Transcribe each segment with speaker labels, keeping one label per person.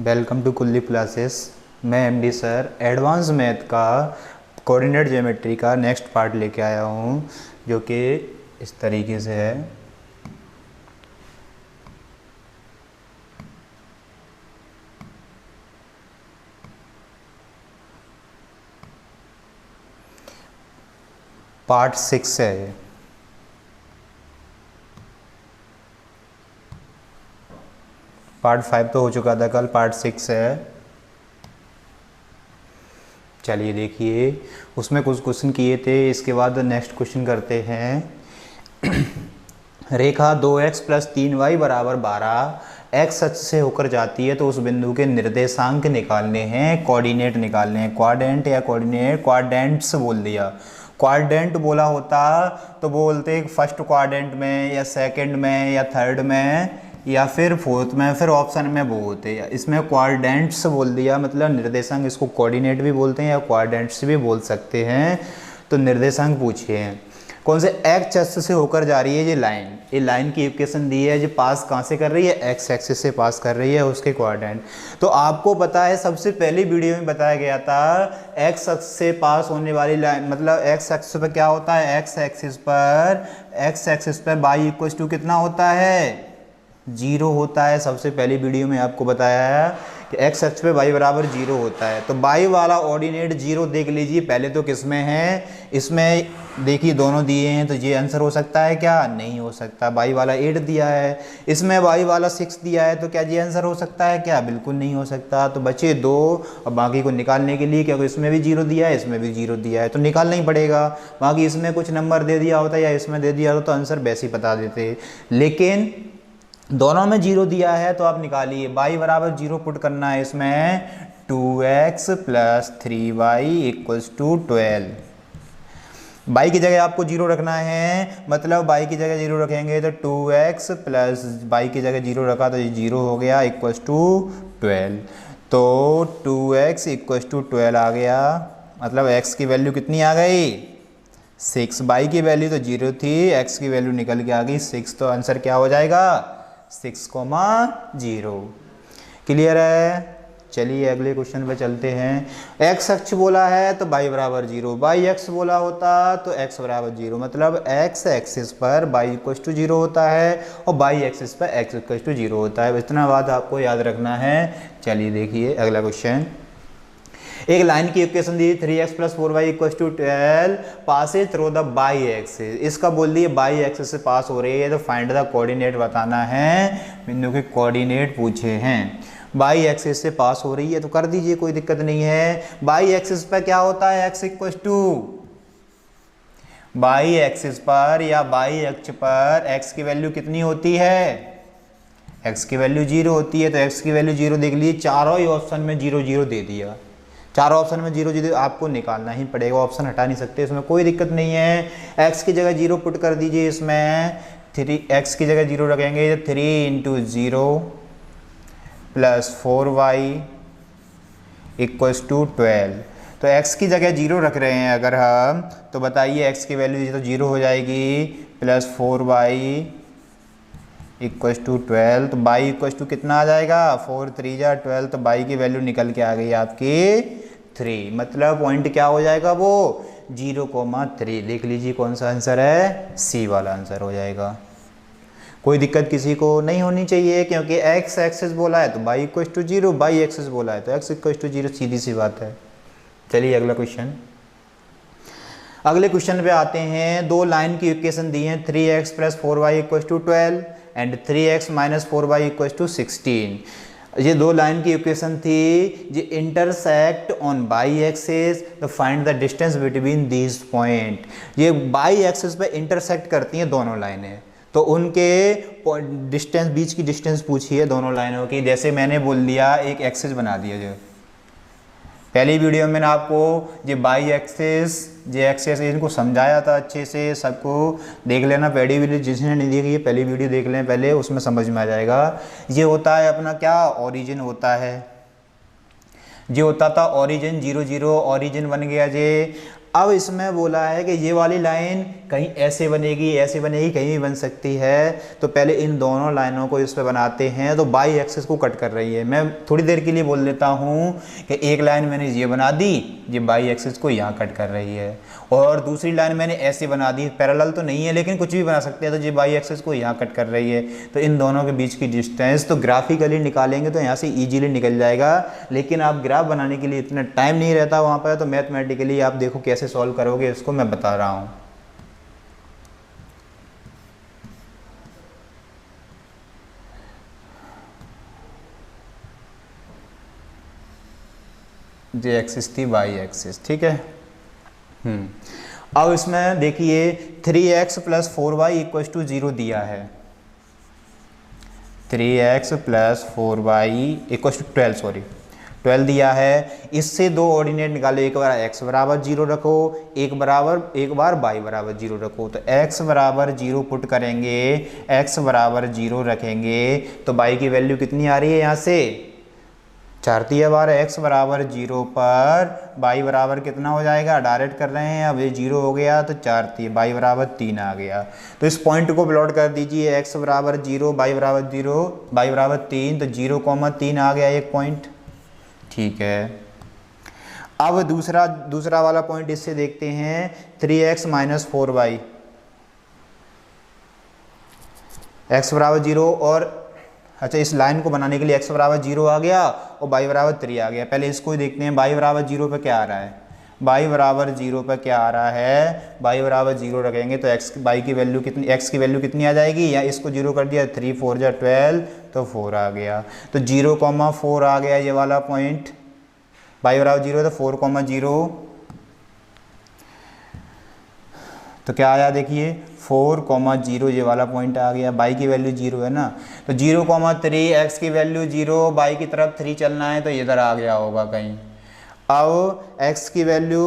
Speaker 1: Welcome to कुल्ली classes. मैं MD sir advance math का कोऑर्डिनेट ज्योमेट्री का नेक्स्ट पार्ट लेके आया हूँ, जो कि इस तरीके से है। पार्ट 6 है ये। पार्ट 5 तो हो चुका था कल, पार्ट 6 है। चलिए देखिए, उसमें कुछ क्वेश्चन किए थे, इसके बाद नेक्स्ट क्वेश्चन करते हैं। रेखा 2x + 3y = 12 एक्स अक्ष से होकर जाती है, तो उस बिंदु के निर्देशांक निकालने हैं, कोऑर्डिनेट निकालने हैं। क्वाड्रेंट या कोऑर्डिनेट, क्वाड्रेंट्स बोल दिया। क्वाड्रेंट बोला होता तो बोलते फर्स्ट क्वाड्रेंट में या सेकंड में या थर्ड में या फिर फोर्थ में, फिर ऑप्शन में वो होते हैं। इसमें क्वाड्रेंट्स बोल दिया, मतलब निर्देशांक। इसको कोऑर्डिनेट भी बोलते हैं या क्वाड्रेंट्स भी बोल सकते हैं। तो निर्देशांक पूछे हैं कौन से एक्स अक्ष से होकर जा रही है ये लाइन। ये लाइन की इक्वेशन दी है, जो पास कहाँ से कर रही है, एक्स एक्सिस से पास कर रही है, उसके क्वाड्रेंट। तो आपको पता है, सबसे पहली वीडियो में बताया गया था एक्स अक्ष से पास होने वाली लाइन, मतलब एक्स अक्ष पर क्या होता है, एक्स एक्सिस पर बाई = कितना होता है, 0 होता है। सबसे पहली वीडियो में आपको बताया है कि एक्स अक्ष पे y = 0 होता है। तो y वाला ऑर्डिनेट 0 देख लीजिए पहले तो किसमें है, इसमें देखिए दोनों दिए हैं, तो ये आंसर हो सकता है क्या, नहीं हो सकता। y वाला 8 दिया है, इसमें y वाला 6 दिया है, तो क्या ये आंसर हो सकता है क्या, बिल्कुल नहीं हो सकता। तो बचे 2, और बाकी को निकालने के लिए, क्योंकि इसमें भी 0 दिया है, इसमें भी 0 दिया है, तो निकालना ही पड़ेगा। बाकी इसमें कुछ नंबर दे दिया होता या इसमें दे दिया होता तो आंसर वैसे ही बता देते, लेकिन दोनों में 0 दिया है, तो आप निकालिए। y = 0 पुट करना है इसमें। 2x + 3y = 12। y की जगह आपको 0 रखना है, मतलब y की जगह 0 रखेंगे तो 2x + y की जगह 0 रखा तो ये 0 हो गया, = 12। तो 2x = 12 आ गया, मतलब x की वैल्यू कितनी आ गई, 6। y की वैल्यू तो 0 थी, x की वैल्यू निकल के आ गई 6। तो आंसर क्या हो जाएगा, 6,0। क्लियर है। चलिए अगले क्वेश्चन पे चलते हैं। एक्स अक्ष बोला है तो y = 0, y अक्ष बोला होता तो x = 0, मतलब x एक्सिस पर y = 0 होता है और y एक्सिस पर x = 0 होता है। इतना बात आपको याद रखना है। चलिए देखिए अगला क्वेश्चन। एक लाइन की equation the 3x + 4y = 12 Passage through the by axis. इसका बोल दिए बाई एक्सिस से पास हो रही है, तो फाइंड द कोऑर्डिनेट बताना है। बिंदु के कोऑर्डिनेट पूछे हैं। बाई एक्सिस से पास हो रही है तो कर दीजिए, कोई दिक्कत नहीं है। बाई एक्सिस पर क्या होता है, x = बाई एक्सिस पर या बाई अक्ष पर x की वैल्यू कितनी होती है, x की वैल्यू 0 होती है। तो x की वैल्यू 0 देख लीजिए, चारों ही ऑप्शन में 0 0 दे दिया, चारों ऑप्शन में 0 0 आपको निकालना ही पड़ेगा, ऑप्शन हटा नहीं सकते, इसमें कोई दिक्कत नहीं है। x की जगह 0 पुट कर दीजिए, इसमें 3x की जगह 0 रखेंगे तो 3 × 0 + 4y = 12। तो x की जगह 0 रख रहे हैं अगर हम, तो बताइए x की वैल्यू तो 0 हो जाएगी, + 4y = 12। तो y = कितना आ जाएगा, 4 3 = 12। तो y की वैल्यू निकल के आ गई आपकी 3, मतलब पॉइंट क्या हो जाएगा वो 0,3। देख लीजिए कौन सा आंसर है, सी वाला आंसर हो जाएगा। कोई दिक्कत किसी को नहीं होनी चाहिए, क्योंकि x एक्सिस बोला है तो y = 0, y एक्सिस बोला है तो x = 0, सीधी सी बात है। चलिए अगला क्वेश्चन। अगले क्वेश्चन पे आते हैं। दो लाइन की इक्वेशन दी है 3x + 4y = 12 and 3x - 4y = 16। ये दो लाइन की इक्वेशन थी, जो इंटरसेक्ट ऑन बाई एक्सिस, तो find the distance between these point. ये बाई एक्सिस पे इंटरसेक्ट करती हैं दोनों लाइनें, तो उनके डिस्टेंस, बीच की डिस्टेंस पूछी है दोनों लाइनों की। जैसे मैंने बोल दिया, एक एक्सिस बना दिया, जो पहली वीडियो में मैंने आपको ये बाई एक्सिस, जे एक्सिस, इनको समझाया था अच्छे से, सबको देख लेना। पहली वीडियो जिसने नहीं देखी है पहली वीडियो देख लें पहले, उसमें समझ में आ जाएगा। ये होता है अपना क्या, ओरिजिन होता है। ये होता था ओरिजिन 0 0, ओरिजिन बन गया जे। अब इसमें बोला है कि ये वाली लाइन कहीं ऐसे बनेगी, ऐसे बनेगी, कहीं भी बन सकती है। तो पहले इन दोनों लाइनों को इस पे बनाते हैं। तो बाई एक्सिस को कट कर रही है। मैं थोड़ी देर के लिए बोल देता हूँ कि एक लाइन मैंने ये बना दी, ये बाई एक्सिस को यहाँ कट कर रही है, और दूसरी लाइन मैंने ऐसे बना दी, पैरेलल तो नहीं है लेकिन कुछ भी बना सकते हैं, तो ये बाई एक्सिस को यहाँ कट कर रही है। तो इन दोनों के बीच की डिस्टेंस तो ग्राफिकली निकालेंगे तो यहाँ से ईजिली निकल जाएगा, लेकिन आप ग्राफ बनाने के लिए इतना टाइम नहीं रहता वहाँ पर। तो मैथमेटिकली आप देखो कैसे सॉल्व करोगे, इसको मैं बता रहा हूँ। जे एक्सिस थी बाई एक्सिस, ठीक है। अब इसमें देखिए 3x + 4y = 0 दिया है। 3x + 4y = 12, सॉरी 12 दिया है। इससे दो ऑर्डिनेट निकालो, एक बार x = 0 रखो, एक बार y = 0 रखो। तो x = 0 पुट करेंगे, x = 0 रखेंगे तो y की वैल्यू कितनी आ रही है यहाँ से 4 × 12। x = 0 पर y बराबर कितना हो जाएगा, डायरेक्ट कर रहे हैं, अब ये 0 हो गया तो 4 × y = 3 आ गया। तो इस पॉइंट को प्लॉट कर दीजिए, x = 0, y = 0, y = 3, तो 0,3 आ गया एक पॉइंट, ठीक है। अब दूसरा वाला पॉइंट इससे देखते हैं, 3x - 4y, x = 0 और अच्छा इस लाइन को बनाने के लिए x = 0 आ गया और y = 3 आ गया। पहले इसको ही देखते हैं, y = 0 पे क्या आ रहा है, y = 0 पे क्या आ रहा है, y = 0 रखेंगे तो y की वैल्यू कितनी, x की वैल्यू कितनी आ जाएगी, या इसको 0 कर दिया, 3 × 4 = 12, तो 4 आ गया। तो 0,4 आ गया ये वाला पॉइंट, y = 0 तो 4,0, तो क्या आया देखिए 4,0 ये वाला पॉइंट आ गया। y की वैल्यू 0 है ना, तो 0,3, x की वैल्यू 0, y की तरफ 3 चलना है तो इधर आ गया होगा कहीं। अब x की वैल्यू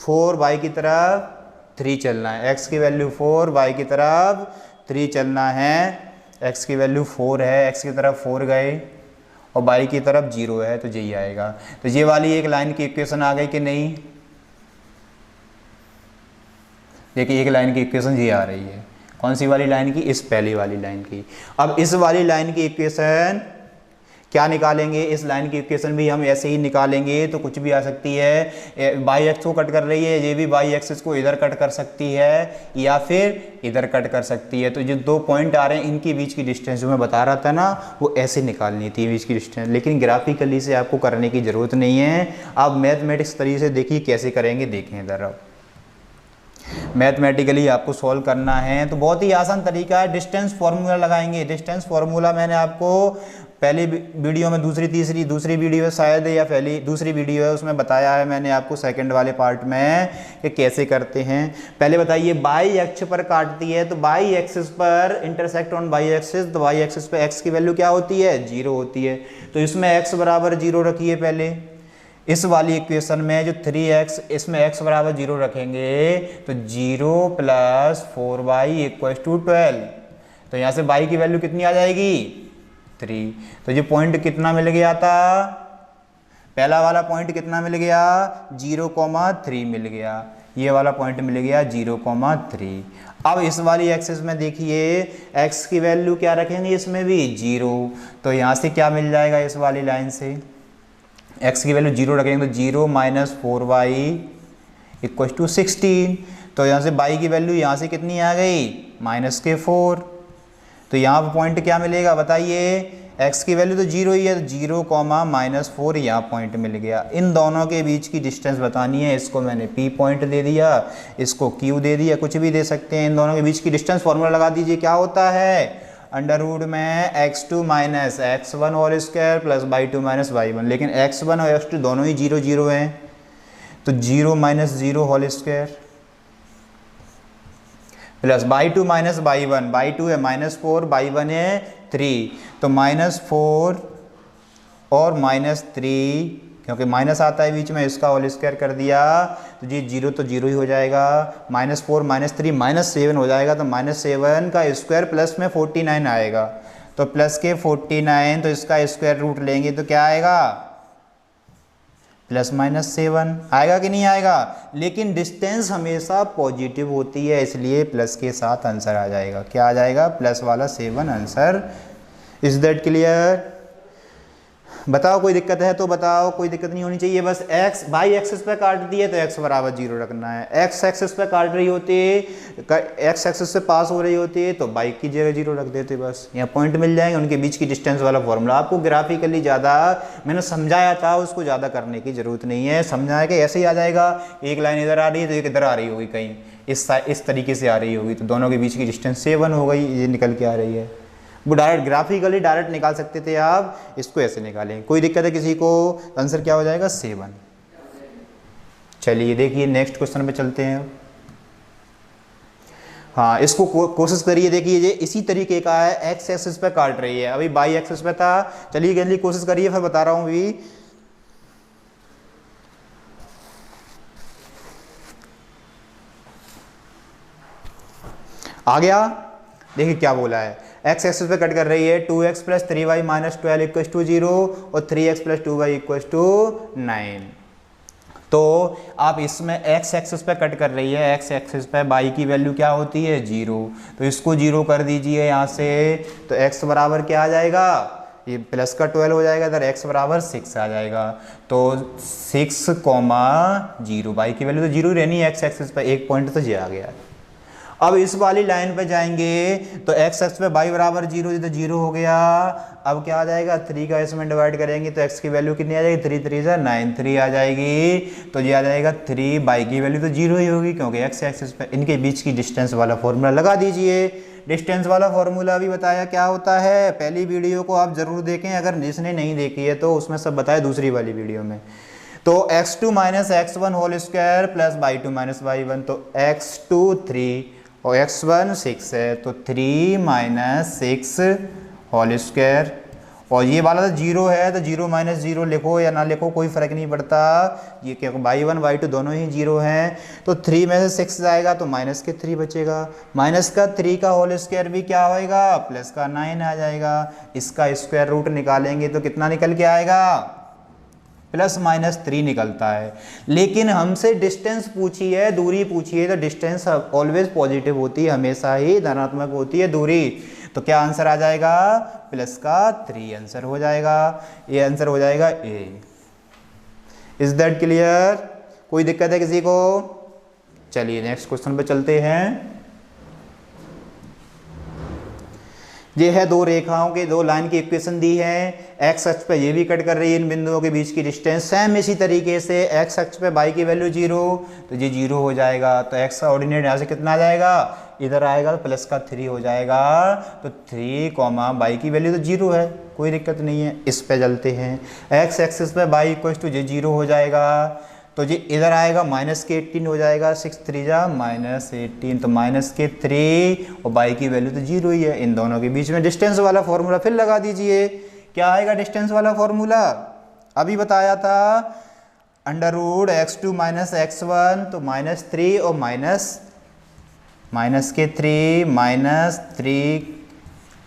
Speaker 1: 4, y की तरफ 3 चलना है, x की वैल्यू 4, y की तरफ 3 चलना है। x की वैल्यू 4 है, x की तरफ 4 गए और y की तरफ 0 है, तो यही आएगा। तो ये वाली एक लाइन की इक्वेशन आ गई कि नहीं, देखिए एक लाइन की इक्वेशन ये आ रही है, कौन सी वाली लाइन की, इस पहली वाली लाइन की। अब इस वाली लाइन की इक्वेशन क्या निकालेंगे, इस लाइन की इक्वेशन भी हम ऐसे ही निकालेंगे, तो कुछ भी आ सकती है, बाई एक्स को कट कर रही है, ये भी बाई एक्सिस को इधर कट कर सकती है या फिर इधर कट कर सकती है। तो जो दो पॉइंट आ रहे हैं इनके बीच की डिस्टेंस जो मैं बता रहा था ना, वो ऐसे निकालनी थी बीच की डिस्टेंस, लेकिन ग्राफिकली से आपको करने की ज़रूरत नहीं है। आप मैथमेटिक्स तरीके से देखिए कैसे करेंगे, देखें इधर। अब मैथमेटिकली आपको सॉल्व करना है तो बहुत ही आसान तरीका है, डिस्टेंस फार्मूला लगाएंगे। डिस्टेंस फार्मूला मैंने आपको पहली वीडियो में, दूसरी वीडियो है शायद, या दूसरी वीडियो है, उसमें बताया है मैंने आपको सेकंड वाले पार्ट में कि कैसे करते हैं। पहले बताइए, बाई अक्ष पर काटती है तो बाई एक्सिस पर इंटरसेक्ट ऑन बाई एक्सिस, तो बाई एक्सिस पे x की वैल्यू क्या होती है, 0 होती है। तो इसमें x = 0 रखिए पहले। इस वाली इक्वेशन में जो 3x, इसमें x = 0 रखेंगे तो 0 + 4y = 12। तो यहाँ से y की वैल्यू कितनी आ जाएगी, 3। तो ये पॉइंट कितना मिल गया था, पहला वाला पॉइंट कितना मिल गया, 0,3 मिल गया। ये वाला पॉइंट मिल गया 0,3। अब इस वाली एक्सिस में देखिए x की वैल्यू क्या रखेंगे, इसमें भी 0। तो यहाँ से क्या मिल जाएगा, इस वाली लाइन से x की वैल्यू 0 रखेंगे तो 0 - 4y = 16। तो यहाँ से y की वैल्यू यहाँ से कितनी आ गई, -4। तो यहाँ पर पॉइंट क्या मिलेगा बताइए, x की वैल्यू तो 0 ही है, तो 0, -4 यहाँ पॉइंट मिल गया। इन दोनों के बीच की डिस्टेंस बतानी है, इसको मैंने P पॉइंट दे दिया, इसको Q दे दिया, कुछ भी दे सकते हैं। इन दोनों के बीच की डिस्टेंस फॉर्मूला लगा दीजिए, क्या होता है, √ में x2 - x1 whole square plus y2 - y1। लेकिन x1 और x2 दोनों ही 0, 0 हैं, तो 0 - 0 whole square plus y2 - y1, y2 है -4, y1 है 3, तो -4 और -3, क्योंकि माइनस आता है बीच में, इसका होल स्क्वायर कर दिया तो जी 0 तो 0 ही हो जाएगा, -4 -3 -7 हो जाएगा। तो -7 का स्क्वायर प्लस में 49 आएगा, तो प्लस के 49, तो इसका स्क्वायर रूट लेंगे तो क्या आएगा +-7 आएगा कि नहीं आएगा, लेकिन डिस्टेंस हमेशा पॉजिटिव होती है इसलिए प्लस के साथ आंसर आ जाएगा। क्या आ जाएगा? प्लस वाला 7 आंसर। Is that clear? बताओ कोई दिक्कत है तो बताओ, कोई दिक्कत नहीं होनी चाहिए। बस x बाई एक्सिस पे काट दिए तो x बराबर 0 रखना है। x एक्सिस पे काट रही होती है, x एक्सिस से पास हो रही होती है तो बाई की जगह 0 रख देते, बस यहाँ पॉइंट मिल जाएंगे। उनके बीच की डिस्टेंस वाला फॉर्मूला आपको ग्राफिकली ज़्यादा मैंने समझाया था, उसको ज़्यादा करने की ज़रूरत नहीं है। समझाया कि ऐसे ही आ जाएगा, एक लाइन इधर आ रही है तो एक इधर आ रही होगी, कहीं इस तरीके से आ रही होगी तो दोनों के बीच की डिस्टेंस 7 हो गई, ये निकल के आ रही है। वो डायरेक्ट ग्राफिकली डायरेक्ट निकाल सकते थे आप, इसको ऐसे निकालें। कोई दिक्कत है किसी को? आंसर क्या हो जाएगा? 7। चलिए देखिए नेक्स्ट क्वेश्चन पे चलते हैं। हाँ, इसको कोशिश करिए। देखिए ये इसी तरीके का है, एक्स एक्सिस पे काट रही है, अभी बाई एक्सिस पे था। चलिए जल्दी कोशिश करिए, फिर बता रहा हूँ अभी। आ गया? देखिए क्या बोला है, एक्स एक्सिस पे कट कर रही है 2x + 3y - 12 = 0 और 3x + 2y = 9। तो आप इसमें x एक्सिस पे कट कर रही है, x एक्सिस पे y की वैल्यू क्या होती है? 0। तो इसको 0 कर दीजिए यहाँ से, तो x बराबर क्या आ जाएगा? ये प्लस का 12 हो जाएगा, इधर x बराबर 6 आ जाएगा। तो 6, 0 y की वैल्यू तो 0 रहनी है x एक्सिस पे, एक पॉइंट तो ये आ गया। अब इस वाली लाइन पे जाएंगे तो x एक्स पे y बराबर 0, ये तो 0 हो गया। अब क्या आ जाएगा? 3 का इसमें डिवाइड करेंगे तो x की वैल्यू कितनी आ जाएगी? 3 3 9, 3 आ जाएगी। तो ये आ जाएगा 3, y की वैल्यू तो 0 ही होगी क्योंकि x एक्सिस पे। इनके बीच की डिस्टेंस वाला फॉर्मूला लगा दीजिए। डिस्टेंस वाला फॉर्मूला भी बताया क्या होता है, पहली वीडियो को आप जरूर देखें, अगर जिसने नहीं देखी है तो उसमें सब बताया दूसरी वाली वीडियो में। तो x2 - x1 whole square plus y2 - y1, तो x2 3 और x1 6 है, तो 3 - 6 होल स्क्वायर। और ये वाला तो 0 है तो 0 - 0 लिखो या ना लिखो कोई फ़र्क नहीं पड़ता, ये क्योंकि y1 y2 दोनों ही 0 हैं। तो 3 में से 6 जाएगा तो माइनस के 3 बचेगा। माइनस का 3 का होल स्क्वायर भी क्या होएगा? प्लस का 9 आ जाएगा। इसका स्क्वायर रूट निकालेंगे तो कितना निकल के आएगा? +-3 निकलता है। लेकिन हमसे डिस्टेंस पूछी है, दूरी पूछी है, तो डिस्टेंस ऑलवेज पॉजिटिव होती है, हमेशा ही धनात्मक होती है दूरी। तो क्या आंसर आ जाएगा? +3 आंसर हो जाएगा। ये आंसर हो जाएगा ए। Is that clear? कोई दिक्कत है किसी को? चलिए नेक्स्ट क्वेश्चन पे चलते हैं। ये है दो रेखाओं के, दो लाइन की इक्वेशन दी है। एक्स अक्ष पे ये भी कट कर रही है, इन बिंदुओं के बीच की डिस्टेंस सेम इसी तरीके से। एक्स अक्ष पे y की वैल्यू 0, तो ये 0 हो जाएगा। तो x का ऑर्डिनेट यहाँ से कितना आ जाएगा? इधर आएगा तो +3 हो जाएगा। तो 3, y की वैल्यू तो 0 है, कोई दिक्कत नहीं है। इस पे चलते हैं। x एक्सिस पे y = ये 0 हो जाएगा, तो ये इधर आएगा -18 हो जाएगा। 6 3 -18, तो -3 और y की वैल्यू तो 0 ही है। इन दोनों के बीच में डिस्टेंस वाला फॉर्मूला फिर लगा दीजिए। क्या आएगा डिस्टेंस वाला फॉर्मूला? अभी बताया था, √x2 - x1, तो -3 और -3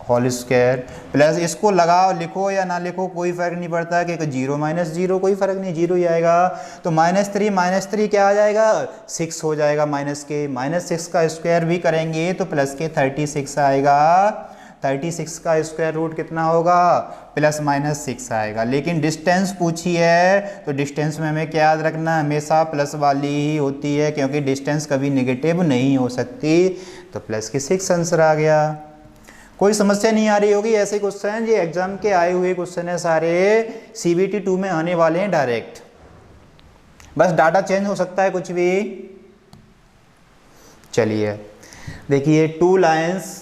Speaker 1: होल स्क्वायर प्लस, इसको लगाओ, लिखो या ना लिखो कोई फर्क नहीं पड़ता, कि 0 - 0 कोई फर्क नहीं, 0 ही आएगा। तो -3 क्या आ जाएगा? 6 हो जाएगा। -6 का स्क्वायर भी करेंगे तो +36 आएगा। 36 का स्क्वायर रूट कितना होगा? +-6 आएगा। लेकिन डिस्टेंस पूछी है तो डिस्टेंस में हमें क्या याद रखना? हमेशा प्लस वाली ही होती है, क्योंकि डिस्टेंस कभी नेगेटिव नहीं हो सकती। तो +6 आंसर आ गया। कोई समस्या नहीं आ रही होगी। ऐसे क्वेश्चन ये एग्जाम के आए हुए क्वेश्चन है सारे, CBT 2 में आने वाले हैं डायरेक्ट, बस डाटा चेंज हो सकता है कुछ भी। चलिए देखिए, 2 lines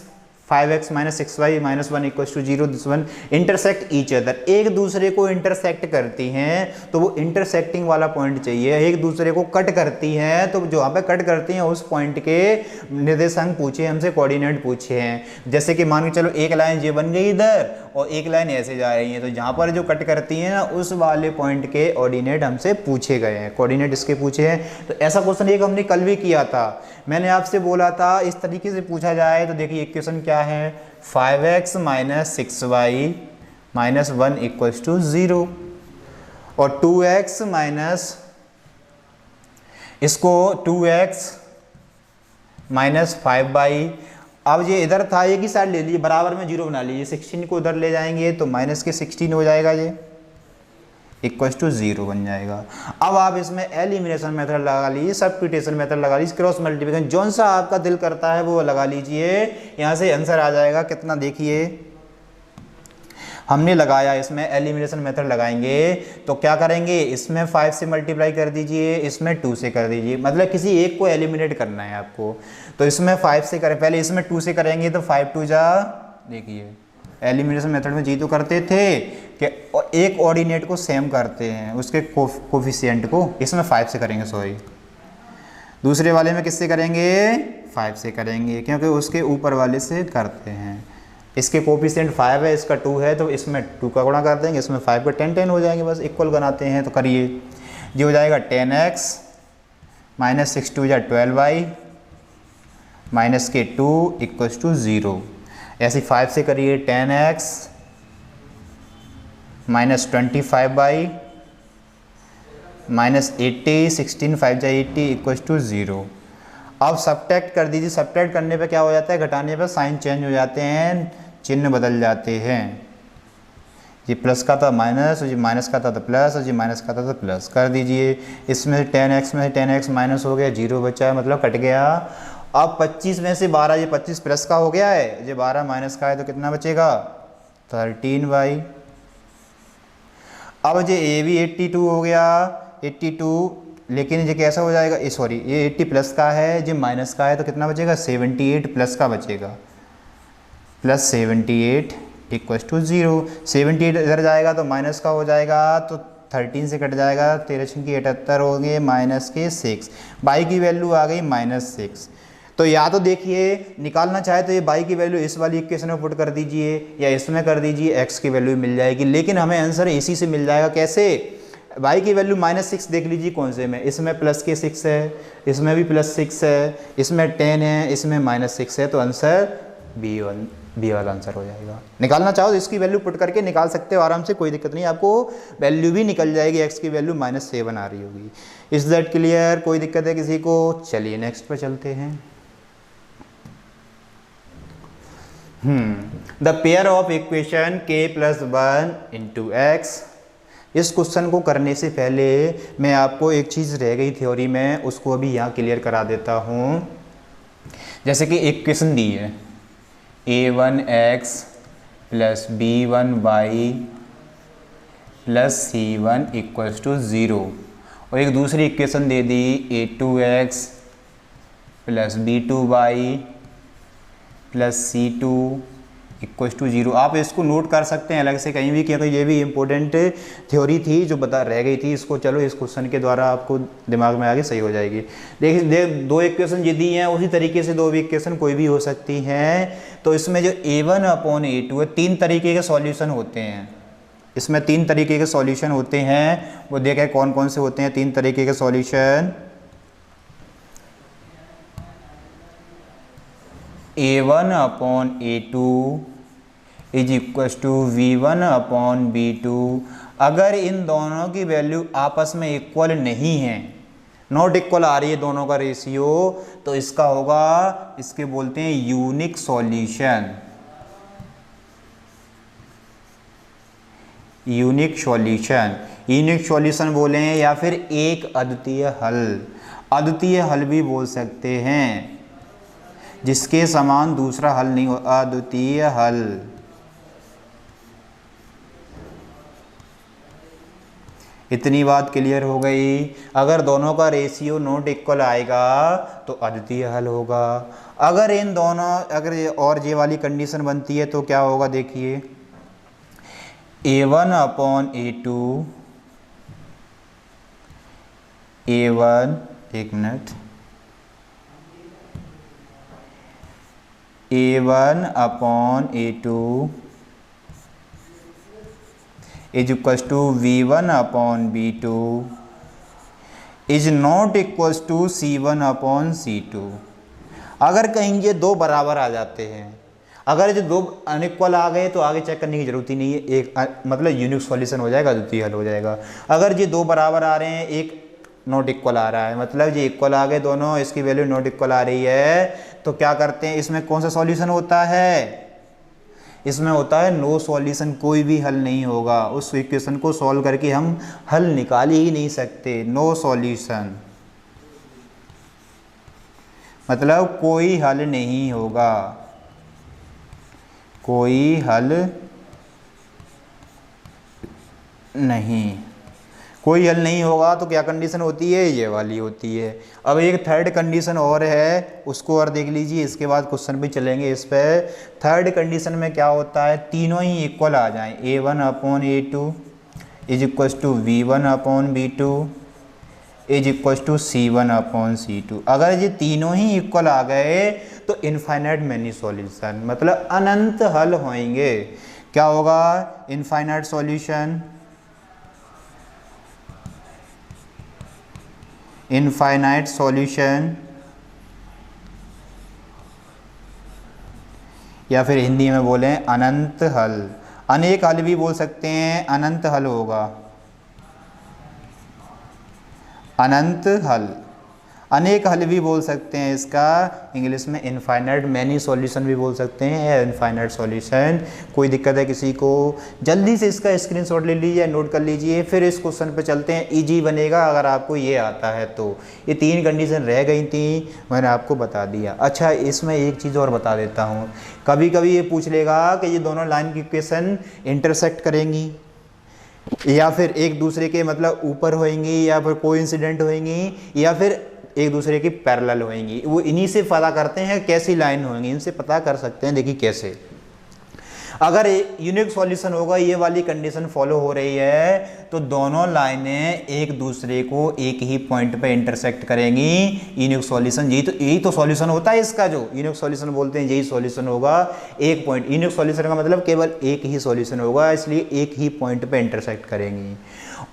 Speaker 1: 5x - 6y - 1 = 0, this one intersect each other, एक दूसरे को इंटरसेक्ट करती हैं, तो वो इंटरसेक्टिंग वाला पॉइंट चाहिए। एक दूसरे को कट करती हैं, तो जो वहाँ पे कट करती हैं उस पॉइंट के निर्देशांक पूछे हमसे, कोऑर्डिनेट पूछे हैं। जैसे कि मान के चलो एक लाइन ये बन गई इधर और एक लाइन ऐसे जा रही है, तो जहाँ पर जो कट करती हैं ना उस वाले पॉइंट के ऑर्डिनेट हमसे पूछे गए हैं, कोऑर्डिनेट इसके पूछे हैं। तो ऐसा क्वेश्चन एक हमने कल भी किया था, मैंने आपसे बोला था इस तरीके से पूछा जाए। तो देखिए इक्वेशन क्या है? 5x - 6y - 1 = 0। और 2x माइनस, इसको 2x माइनस 5/, अब ये इधर था, एक ही साइड ले लीजिए, बराबर में 0 बना लीजिए, 16 को उधर ले जाएंगे तो माइनस के 16 हो जाएगा, ये इक्वल्स टू 0 बन जाएगा। अब आप इसमें एलिमिनेशन मेथड लगा लीजिए, सब्स्टिट्यूशन मेथड लगा लीजिए, क्रॉस मल्टीप्लिकेशन, जौन सा आपका दिल करता है वो लगा लीजिए, यहाँ से आंसर आ जाएगा कितना। देखिए हमने लगाया, इसमें एलिमिनेशन मेथड लगाएंगे तो क्या करेंगे, इसमें 5 से मल्टीप्लाई कर दीजिए, इसमें 2 से कर दीजिए, मतलब किसी एक को एलिमिनेट करना है आपको। तो इसमें 5 से करें, पहले इसमें 2 से करेंगे तो 5 2 जा, देखिए एलिमिनेशन मेथड में जी तो करते थे कि एक ऑर्डिनेट को सेम करते हैं, उसके कोफिशिएंट को, इसमें 5 से करेंगे, सॉरी दूसरे वाले में किससे करेंगे, 5 से करेंगे, क्योंकि उसके ऊपर वाले से करते हैं। इसके कोफिशिएंट 5 है, इसका 2 है, तो इसमें 2 का गुणा कर देंगे, इसमें 5 का 10 10 हो जाएंगे, बस इक्वल बनाते हैं। तो करिए, ये हो जाएगा 10x माइनस 6 2 या 12y माइनस के 2 इक्वल्स टू 0। ऐसे 5 से करिए, 10x माइनस 25y माइनस 80, 16 5 जा 80 इक्वल्स टू 0। अब सब्ट्रैक्ट कर दीजिए, सब्ट्रैक्ट करने पे क्या हो जाता है, घटाने पे साइन चेंज हो जाते हैं, चिन्ह बदल जाते हैं। ये प्लस का था माइनस, ये माइनस का था तो प्लस, और ये माइनस का था तो प्लस कर दीजिए। इसमें 10x में 10x माइनस हो गया, 0 बचा है, मतलब कट गया। अब 25 में से 12, ये 25 प्लस का हो गया है, ये 12 माइनस का है, तो कितना बचेगा, 13y। अब ये भी 82 हो गया, 82, लेकिन ये कैसा हो जाएगा, सॉरी ये 80 प्लस का है, ये माइनस का है, तो कितना बचेगा, 78 प्लस का बचेगा, प्लस 78 इक्वल्स टू 0। 78 इधर जाएगा तो माइनस का हो जाएगा, तो 13 से कट जाएगा, 13 की 78 हो गए, माइनस के 6, y की वैल्यू आ गई -6। तो या तो देखिए निकालना चाहे तो ये y की वैल्यू इस वाली इक्वेशन में पुट कर दीजिए, या इसमें कर दीजिए, x की वैल्यू मिल जाएगी, लेकिन हमें आंसर इसी से मिल जाएगा। कैसे, y की वैल्यू -6 देख लीजिए कौन से में, इसमें प्लस के 6 है, इसमें भी +6 है, इसमें 10 है, इसमें -6 है, तो आंसर बी वाला आंसर हो जाएगा। निकालना चाहो तो इसकी वैल्यू पुट करके निकाल सकते हो आराम से, कोई दिक्कत नहीं, आपको वैल्यू भी निकल जाएगी, x की वैल्यू -7 आ रही होगी। इज दैट क्लियर, कोई दिक्कत है किसी को? चलिए नेक्स्ट पे चलते हैं। The pair of equation k + 1 × x। इस क्वेश्चन को करने से पहले मैं आपको एक चीज़ रह गई थ्योरी में, उसको अभी यहाँ क्लियर करा देता हूँ। जैसे कि एक इक्वेशन दी है, a1x + b1y + c1 = 0, और एक दूसरी इक्वेशन दे दी a2x + b2y + c2 = 0। आप इसको नोट कर सकते हैं अलग से कहीं भी, क्योंकि ये भी इम्पोर्टेंट थ्योरी थी जो रह गई थी, इसको चलो इस क्वेश्चन के द्वारा आपको दिमाग में आगे सही हो जाएगी। देखिए दो इक्वेशन ये दी हैं, उसी तरीके से दो भी इक्वेशन कोई भी हो सकती हैं। तो इसमें जो a1/a2 है, 3 तरीके के सॉल्यूशन होते हैं, इसमें 3 तरीके के सॉल्यूशन होते हैं, वो देखें कौन कौन से होते हैं 3 तरीके के सॉल्यूशन। a1/a2 = v1/v2। अगर इन दोनों की वैल्यू आपस में इक्वल नहीं है, नॉट इक्वल आ रही है दोनों का रेशियो, तो इसका होगा, इसके बोलते हैं यूनिक सॉल्यूशन। यूनिक सॉल्यूशन बोलें, या फिर एक अद्वितीय हल, अद्वितीय हल भी बोल सकते हैं, जिसके समान दूसरा हल नहीं हो, अद्वितीय हल। इतनी बात क्लियर हो गई। अगर दोनों का रेशियो नॉट इक्वल आएगा तो अद्वितीय हल होगा। अगर इन दोनों, अगर ये वाली कंडीशन बनती है तो क्या होगा, देखिए a1/a2 a1, एक minute, a1/a2 = v1/v2 is not equals to c1/c2। अगर कहीं ये दो बराबर आ जाते हैं, अगर जो दो अनइक्वल आ गए तो आगे चेक करने की जरूरत ही नहीं है, एक मतलब यूनिक सॉल्यूशन हो जाएगा, अद्वितीय हल हो जाएगा। अगर ये दो बराबर आ रहे हैं, एक नॉट इक्वल आ रहा है, मतलब ये इक्वल आ गए दोनों, इसकी वैल्यू नॉट इक्वल आ रही है, तो क्या करते हैं, इसमें कौन सा सॉल्यूशन होता है, इसमें होता है नो सॉल्यूशन, कोई भी हल नहीं होगा। उस इक्वेशन को सॉल्व करके हम हल निकाल ही नहीं सकते, नो सॉल्यूशन मतलब कोई हल नहीं होगा, कोई हल नहीं, कोई हल नहीं होगा। तो क्या कंडीशन होती है, ये वाली होती है। अब एक थर्ड कंडीशन और है, उसको और देख लीजिए, इसके बाद क्वेश्चन भी चलेंगे इस पे। थर्ड कंडीशन में क्या होता है, तीनों ही इक्वल आ जाएं, A1 upon A2 is equal to V1 upon V2 is equal to C1 upon C2। अगर ये तीनों ही इक्वल आ गए तो इनफाइनाइट मैनी सॉल्यूशन, मतलब अनंत हल होंगे। क्या होगा, इनफाइनाइट सॉल्यूशन, इनफाइनाइट सॉल्यूशन, या फिर हिंदी में बोलें अनंत हल। अनेक हल भी बोल सकते हैं, अनंत हल होगा, अनंत हल, अनेक हल भी बोल सकते हैं इसका, इंग्लिश में इनफाइनाइट मैनी सॉल्यूशन भी बोल सकते हैं, या इनफाइनाइट सॉल्यूशन। कोई दिक्कत है किसी को, जल्दी से इसका स्क्रीनशॉट ले लीजिए, नोट कर लीजिए, फिर इस क्वेश्चन पे चलते हैं। इजी बनेगा अगर आपको ये आता है तो। ये तीन कंडीशन रह गई थी, मैंने आपको बता दिया। अच्छा, इसमें एक चीज़ और बता देता हूँ, कभी कभी ये पूछ लेगा कि ये दोनों लाइन की इक्वेशन इंटरसेक्ट करेंगी या फिर एक दूसरे के मतलब ऊपर होएंगी, या फिर कोइंसिडेंट होएंगी, या फिर एक दूसरे की पैरेलल होएंगी। वो इन्हीं से पता करते हैं कैसी लाइन होंगी, इनसे पता कर सकते हैं। देखिए कैसे, अगर यूनिक सॉल्यूशन होगा, ये वाली कंडीशन फॉलो हो रही है, तो दोनों लाइनें एक दूसरे को एक ही पॉइंट पे इंटरसेक्ट करेंगी, यूनिक सॉल्यूशन। यही तो सॉल्यूशन होता है इसका, जो यूनिक सॉल्यूशन बोलते हैं, यही सॉल्यूशन होगा। एक पॉइंट, यूनिक सॉल्यूशन का मतलब केवल एक ही सॉल्यूशन होगा, इसलिए एक ही पॉइंट पे इंटरसेक्ट करेंगी।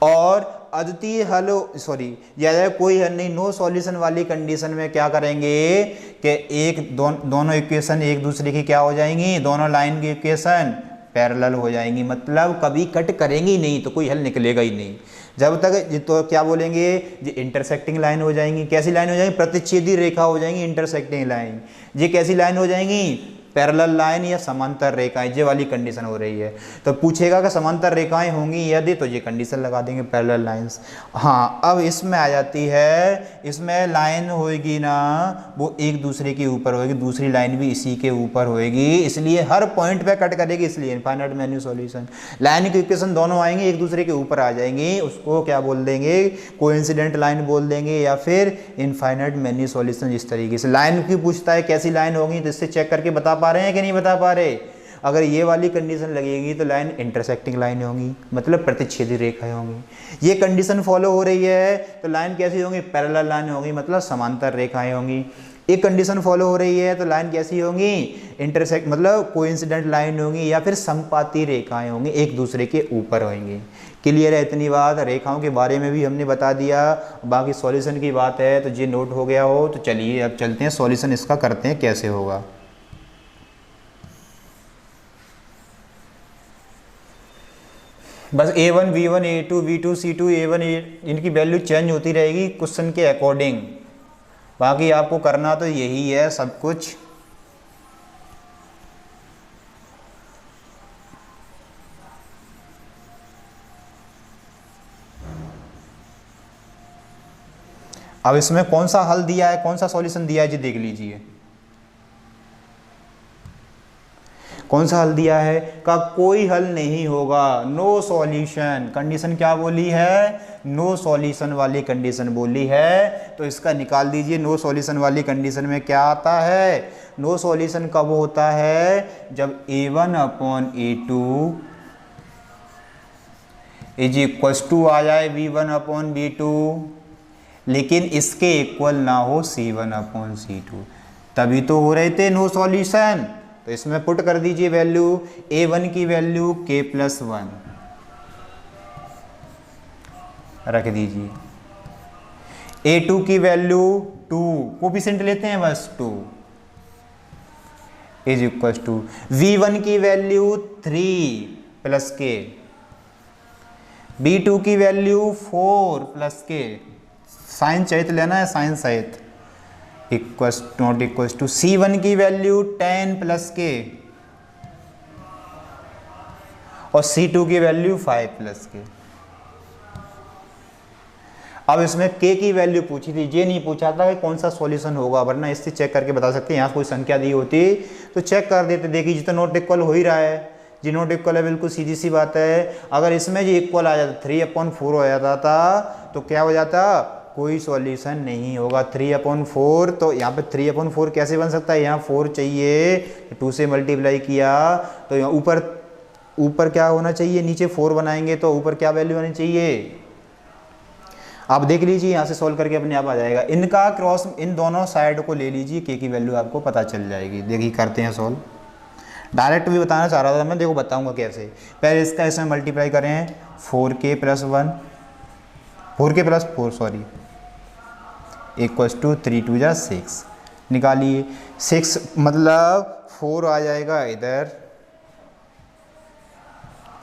Speaker 1: और अद्वितीय हल, सॉरी या कोई हल नहीं, नो सॉल्यूशन वाली कंडीशन में क्या करेंगे कि दोनों इक्वेशन एक दूसरे की क्या हो जाएंगी, दोनों लाइन की इक्वेशन पैरेलल हो जाएंगी, मतलब कभी कट करेंगी नहीं, तो कोई हल निकलेगा ही नहीं जब तक। तो क्या बोलेंगे, ये इंटरसेक्टिंग लाइन हो जाएंगी। कैसी लाइन हो जाएंगी, प्रतिच्छेदी रेखा हो जाएंगी, इंटरसेक्टिंग लाइन। ये कैसी लाइन हो जाएंगी, पैरेलल लाइन या समांतर रेखाएं, ये वाली कंडीशन हो रही है। तो पूछेगा कि समांतर रेखाएं होंगी यदि, तो ये कंडीशन लगा देंगे, पैरेलल लाइंस। हाँ, अब इसमें आ जाती है, इसमें लाइन होएगी ना, वो एक दूसरे के ऊपर होएगी, दूसरी लाइन भी इसी के ऊपर होएगी, इसलिए हर पॉइंट पे कट करेगी, इसलिए इनफाइनाइट मैनी सॉल्यूशन। लाइन की इक्वेशन दोनों आएंगे, एक दूसरे के ऊपर आ जाएंगी, उसको क्या बोल देंगे, कोइंसिडेंट लाइन बोल देंगे, या फिर इनफाइनाइट मैनी सॉल्यूशन। इस तरीके से लाइन की पूछता है कैसी लाइन होगी, तो इससे चेक करके बता पा रहे हैं कि नहीं बता पा रहे। अगर ये वाली कंडीशन लगेगी तो लाइन इंटरसेक्टिंग लाइन होंगी, मतलब प्रतिच्छेदी रेखाएं होंगी। ये कंडीशन फॉलो हो रही है तो लाइन कैसी होंगी, पैरेलल लाइन होंगी, मतलब समांतर रेखाएं होंगी। एक कंडीशन फॉलो हो रही है तो लाइन कैसी होंगी, इंटरसेक्ट मतलब कोइंसिडेंट लाइन होंगी, या फिर समपाती रेखाएं होंगी, एक दूसरे के ऊपर होंगी। क्लियर है इतनी बात। रेखाओं के बारे में भी हमने बता दिया, बाकी सॉल्यूशन की बात है तो ये नोट हो गया हो। तो चलिए अब चलते हैं सॉल्यूशन इसका करते हैं कैसे होगा। बस A1 V1 A2 V2 C2 A1 इनकी वैल्यू चेंज होती रहेगी क्वेश्चन के अकॉर्डिंग, बाकी आपको करना तो यही है सब कुछ। अब इसमें कौन सा हल दिया है, कौन सा सॉल्यूशन दिया है जी देख लीजिए। कौन सा हल दिया है, का कोई हल नहीं होगा, नो सॉल्यूशन। कंडीशन क्या बोली है, नो सॉल्यूशन वाली कंडीशन बोली है, तो इसका निकाल दीजिए। नो सॉल्यूशन वाली कंडीशन में क्या आता है, नो सॉल्यूशन कब होता है, जब A1 upon A2 is equal to आ जाए V1 अपॉन V2, लेकिन इसके इक्वल ना हो C1 अपॉन C2, तभी तो हो रहे थे नो सॉल्यूशन। तो इसमें पुट कर दीजिए वैल्यू, A1 की वैल्यू k+1 रख दीजिए, A2 की वैल्यू 2, कोफिशिएंट लेते हैं बस 2, इज इक्वल टू V1 की वैल्यू 3 प्लस के, B2 की वैल्यू 4 प्लस के, साइन सहित लेना है, साइन सहित, equals not equals to C1 की वैल्यू 10 प्लस के और C2 की वैल्यू 5 प्लस के। अब इसमें k की वैल्यू पूछी थी, ये नहीं पूछा था कि कौन सा सॉल्यूशन होगा, वरना इससे चेक करके बता सकते हैं। यहाँ कोई संख्या दी होती तो चेक कर देते, देखिए जी तो नॉट इक्वल हो ही रहा है, जी नॉट इक्वल है, बिल्कुल सीधी सी बात है। अगर इसमें जी इक्वल आ जाता 3/4 हो जाता था तो क्या हो जाता, कोई सॉल्यूशन नहीं होगा। 3/4 तो यहाँ पे 3/4 कैसे बन सकता है, यहाँ 4 चाहिए, 2 से मल्टीप्लाई किया तो यहाँ ऊपर क्या होना चाहिए, नीचे 4 बनाएंगे तो ऊपर क्या वैल्यू आनी चाहिए। आप देख लीजिए यहाँ से सॉल्व करके अपने आप आ जाएगा। इनका क्रॉस, इन दोनों साइड को ले लीजिए, के की वैल्यू आपको पता चल जाएगी। देखिए करते हैं सॉल्व, डायरेक्ट भी बताना चाह रहा था मैं, देखो बताऊंगा कैसे। पहले इसका इसमें मल्टीप्लाई करें, 4k + 1, 4k + 4 sorry, equals to 3 × 2 = 6 निकालिए। 6 मतलब 4 आ जाएगा इधर,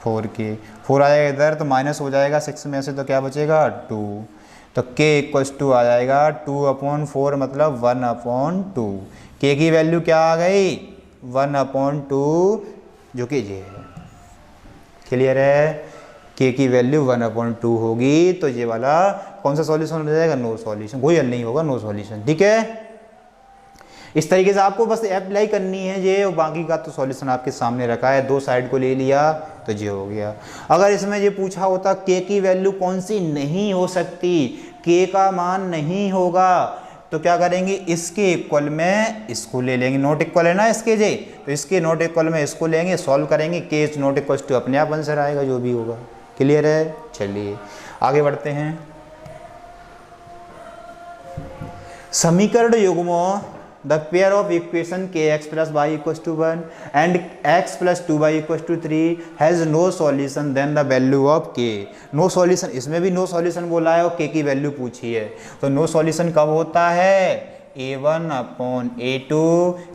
Speaker 1: 4 आ जाएगा इधर तो माइनस हो जाएगा 6 में से, तो क्या बचेगा 2, तो k = आ जाएगा 2/4 मतलब 1/2। k की वैल्यू क्या आ गई 1/2, जो कि ये है। क्लियर है, k की वैल्यू 1/2 होगी तो ये वाला कौन सा सॉल्यूशन हो जाएगा, नो सॉल्यूशन, कोई हल नहीं होगा, नो सॉल्यूशन। ठीक है, इस तरीके से आपको बस अप्लाई करनी है ये, और बाकी का तो सॉल्यूशन आपके सामने रखा है। दो साइड को ले लिया तो ये हो गया। अगर इसमें ये पूछा होता k की वैल्यू कौन सी नहीं हो सकती, k का मान नहीं होगा, तो क्या करेंगे, इसके इक्वल में इसको ले लेंगे, नॉट इक्वल है ना इसके जे, तो इसके नॉट इक्वल में इसको लेंगे, सॉल्व करेंगे, k is not equal to अपने आप आंसर आएगा जो भी होगा। क्लियर है, चलिए आगे बढ़ते हैं। समीकरण युग्मों, the pair of equation kx + y = 1 and x + 2y = 3 has no solution, then the value of k। No solution, इसमें भी नो सॉल्यूशन बोला है और k की वैल्यू पूछी है, तो नो सॉल्यूशन कब होता है, a1/a2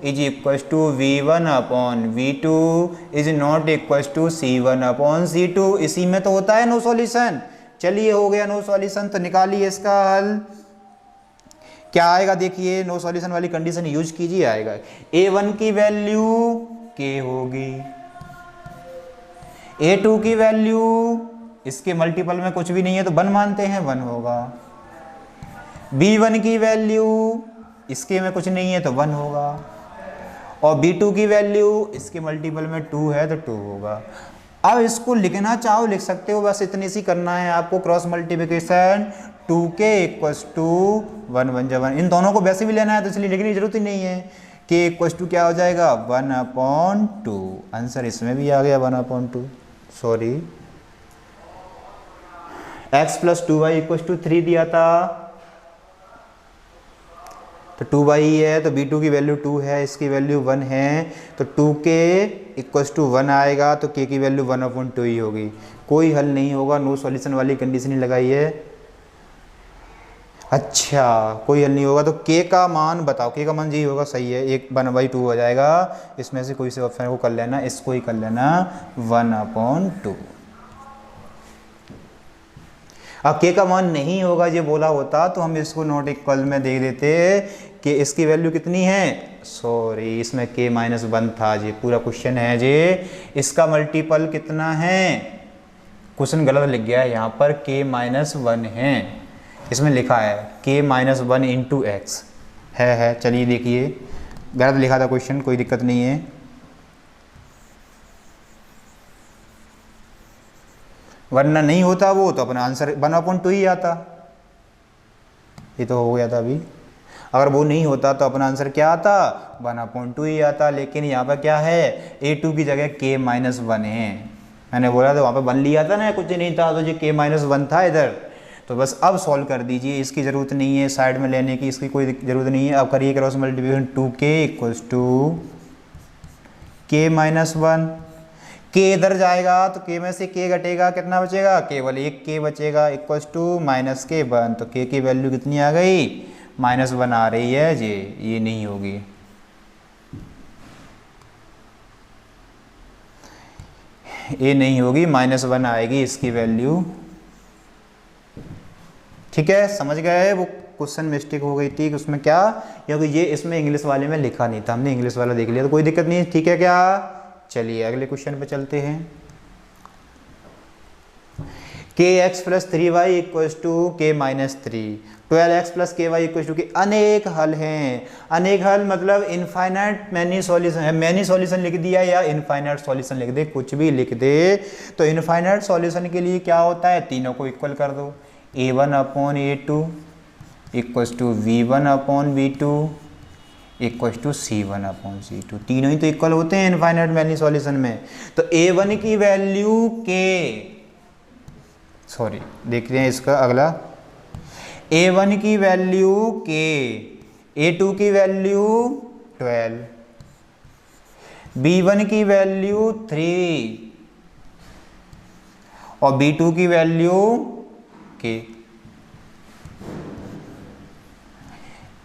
Speaker 1: = v1/v2 is not equal to c1/c2। इसी में तो होता है नो सॉल्यूशन। चलिए हो गया नो सॉल्यूशन, तो निकालिए इसका हल। क्या आएगा, देखिए नो सॉल्यूशन वाली कंडीशन यूज कीजिए, आएगा a1 की वैल्यू k होगी, a2 की वैल्यू इसके मल्टीपल में कुछ भी नहीं है तो 1 मानते हैं, 1 होगा, b1 की वैल्यू इसके में कुछ नहीं है तो 1 होगा, और b2 की वैल्यू इसके मल्टीपल में 2 है तो 2 होगा। अब इसको लिखना चाहो लिख सकते हो, बस इतनी सी करना है आपको, क्रॉस मल्टीप्लिकेशन 2k = 1 1 1। इन दोनों को वैसे भी लेना है तो इसलिए लिखने की जरूरत ही नहीं है। k = क्या हो जाएगा 1/2, आंसर इसमें भी आ गया 1/2, सॉरी। x + 2y = 3 दिया था तो 2y है, तो b2 की वैल्यू 2 है, इसकी वैल्यू 1 है, तो 2k = 1 आएगा, तो k की वैल्यू 1/2 ही होगी। कोई हल नहीं होगा, नो सॉल्यूशन वाली कंडीशन ही लगाई है। अच्छा, कोई हल नहीं होगा तो k का मान बताओ, k का मान यही होगा, सही है, 1/2 हो जाएगा। इसमें से कोई से ऑप्शन को कर लेना, इसको ही कर लेना 1/2। अब k का मान नहीं होगा ये बोला होता तो हम इसको नॉट इक्वल में दे देते कि इसकी वैल्यू कितनी है, सॉरी इसमें k - 1 था, ये पूरा क्वेश्चन है ये, इसका मल्टीपल कितना है, क्वेश्चन गलत लिख गया है यहाँ पर, k - 1 है, इसमें लिखा है k - 1 × x है। चलिए देखिए, गलत लिखा था क्वेश्चन, कोई दिक्कत नहीं है। वरना नहीं होता वो तो अपना आंसर 1/2 ही आता, ये तो हो गया था अभी। अगर वो नहीं होता तो अपना आंसर क्या आता, 1/2 ही आता। लेकिन यहाँ पर क्या है, a2 की जगह k - 1 है, मैंने बोला था वहाँ पे 1 लिया था ना, कुछ नहीं था, तो ये k - 1 था इधर। तो बस अब सॉल्व कर दीजिए, इसकी ज़रूरत नहीं है साइड में लेने की, इसकी कोई ज़रूरत नहीं है। अब करिए cross multiplication, 2k = k - 1, k इधर जाएगा तो k में से k घटेगा, कितना बचेगा, केवल एक k बचेगा, इक्वल्स टू -k1, तो k की वैल्यू कितनी आ गई, -1 आ रही है, ये नहीं होगी। ए नहीं होगी, -1 आएगी इसकी वैल्यू। ठीक है, समझ गए? वो क्वेश्चन मिस्टेक हो गई थी उसमें क्या, क्योंकि ये इसमें इंग्लिश वाले में लिखा नहीं था, हमने इंग्लिश वाला देख लिया, तो कोई दिक्कत नहीं है। ठीक है क्या? चलिए अगले क्वेश्चन पे चलते हैं। kx plus 3y equals to k minus 3, 12x plus ky equals to k अनेक हल हैं। अनेक हल मतलब इनफाइनाइट मैनी सॉल्यूशन है, मैनी सॉल्यूशन लिख दिया या इनफाइनाइट सॉल्यूशन लिख दे, कुछ भी लिख दे। तो इनफाइनाइट सॉल्यूशन के लिए क्या होता है, तीनों को इक्वल कर दो, a1 upon a2 equals to v1 upon v2 equals to c1 upon c2, तीनों ही तो इक्वल होते हैं इनफाइनाइट मैनी सॉल्यूशन में। तो a1 की वैल्यू देखते हैं इसका अगला, a1 की वैल्यू k, a2 की वैल्यू 12, b1 की वैल्यू 3 और b2 की value k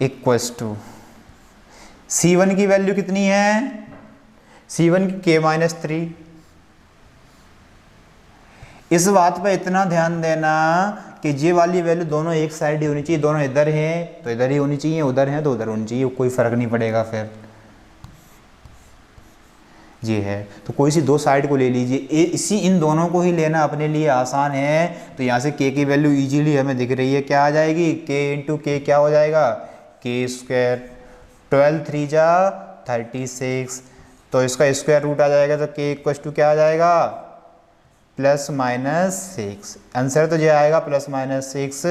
Speaker 1: equals to c1 की वैल्यू कितनी है, c1 की k माइनस 3। इस बात पर इतना ध्यान देना कि ये वाली वैल्यू दोनों एक साइड ही होनी चाहिए, दोनों इधर हैं तो इधर ही होनी चाहिए, उधर हैं तो उधर होनी चाहिए, कोई फर्क नहीं पड़ेगा फिर। ये है तो कोई सी दो साइड को ले लीजिए, इसी इन दोनों को ही लेना अपने लिए आसान है। तो यहाँ से k की वैल्यू इजीली हमें दिख रही है, क्या आ जाएगी, k इंटू के क्या हो जाएगा, k स्क्वायर, 12 3 जा 36, तो इसका स्क्वायर रूट आ जाएगा, तो k इक्वल टू क्या आ जाएगा, +-6। आंसर तो ये आएगा +-6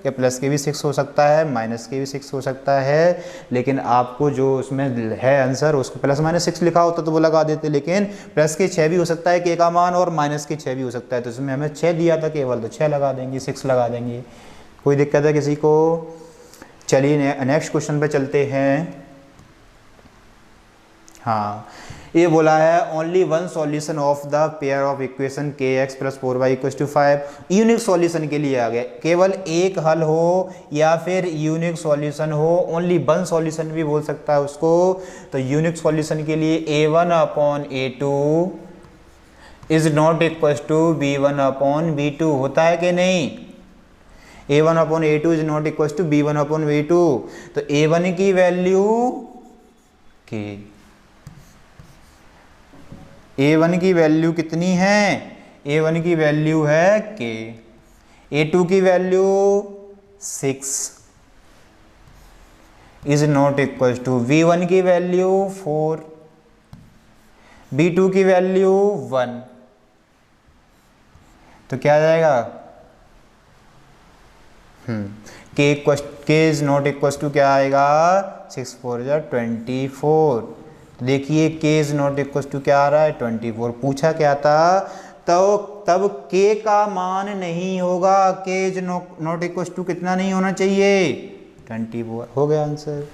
Speaker 1: के, प्लस के भी 6 हो सकता है, माइनस के भी 6 हो सकता है, लेकिन आपको जो उसमें है आंसर उसको +-6 लिखा होता तो वो लगा देते, लेकिन प्लस के 6 भी हो सकता है k का मान और माइनस के 6 भी हो सकता है, तो इसमें हमें 6 दिया था केवल, तो 6 लगा देंगे, 6 लगा देंगे, कोई दिक्कत है किसी को? चलिए नेक्स्ट क्वेश्चन पे चलते हैं। हाँ, ये बोला है only one solution of the pair of equation kx plus 4y equals to 5। Unique solution के लिए आ गया, केवल एक हल हो या फिर यूनिक सॉल्यूशन हो, ओनली वन सॉल्यूशन भी बोल सकता है उसको। तो यूनिक सॉल्यूशन के लिए a1 upon a2 is not equals to b1 upon b2 होता है कि नहीं, a1 upon a2 is not equals to b1 upon b2। तो a1 की वैल्यू k, a1 की वैल्यू कितनी है, a1 की वैल्यू है k, a2 की value 6 is not equal to v1 की वैल्यू 4, b2 की वैल्यू 1, तो क्या आ जाएगा, k is not equal to क्या आएगा, 6 4 जा 24। देखिए k is not equal to क्या आ रहा है, 24। पूछा क्या था, तो तब k का मान नहीं होगा, k is not equal to कितना नहीं होना चाहिए, 24। हो गया आंसर।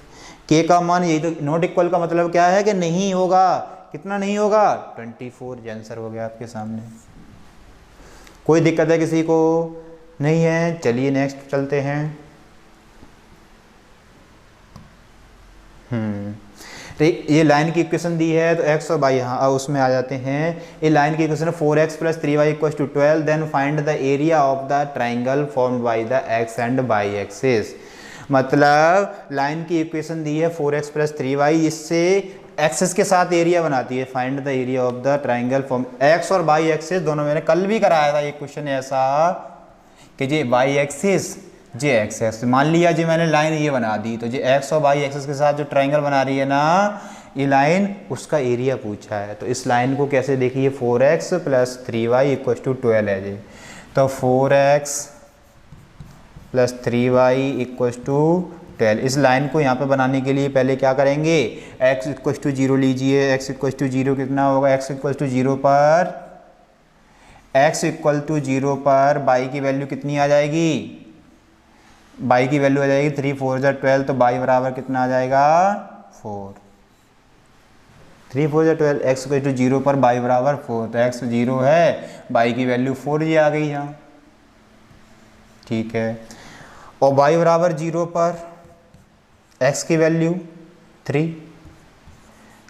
Speaker 1: k का मान, यही तो नॉट इक्वल का मतलब क्या है कि नहीं होगा, कितना नहीं होगा, 24। ये आंसर हो गया आपके सामने। कोई दिक्कत है किसी को? नहीं है। चलिए नेक्स्ट चलते हैं। तो ये लाइन की इक्वेशन दी है, तो x और y यहाँ उसमें आ जाते हैं। ये लाइन की इक्वेशन है 4x plus 3y equals to 12, then find the area of the triangle formed by the x and y axis. मतलब लाइन की इक्वेशन दी है 4x प्लस 3y, इससे एक्सिस के साथ एरिया बनाती है, find the area of the triangle form x और y एक्सिस दोनों। मैंने कल भी कराया था ये क्वेश्चन ऐसा कि ये y एक्सिस जे एक्स एक्स, मान लिया जी मैंने लाइन ये बना दी, तो जे एक्स और वाई एक्सिस के साथ जो ट्राइंगल बना रही है ना ये लाइन, उसका एरिया पूछा है। तो इस लाइन को कैसे देखिए, 4x plus 3y equal to 12 है जी, तो 4x plus 3y equal to 12। इस लाइन को यहाँ पे बनाने के लिए पहले क्या करेंगे, x इक्वल टू 0 लीजिए। x इक्वल टू 0 कितना होगा, x इक्वल टू 0 पर x इक्वल टू 0 पर y की वैल्यू कितनी आ जाएगी, y की वैल्यू आ जाएगी 3 4 जा 12, तो y बराबर कितना आ जाएगा 4। 3 4 जा 12, x इक्वल टू 0 पर y बराबर 4, तो x 0 है, y की वैल्यू 4 ये आ गई यहाँ, ठीक है। और y बराबर 0 पर x की वैल्यू 3,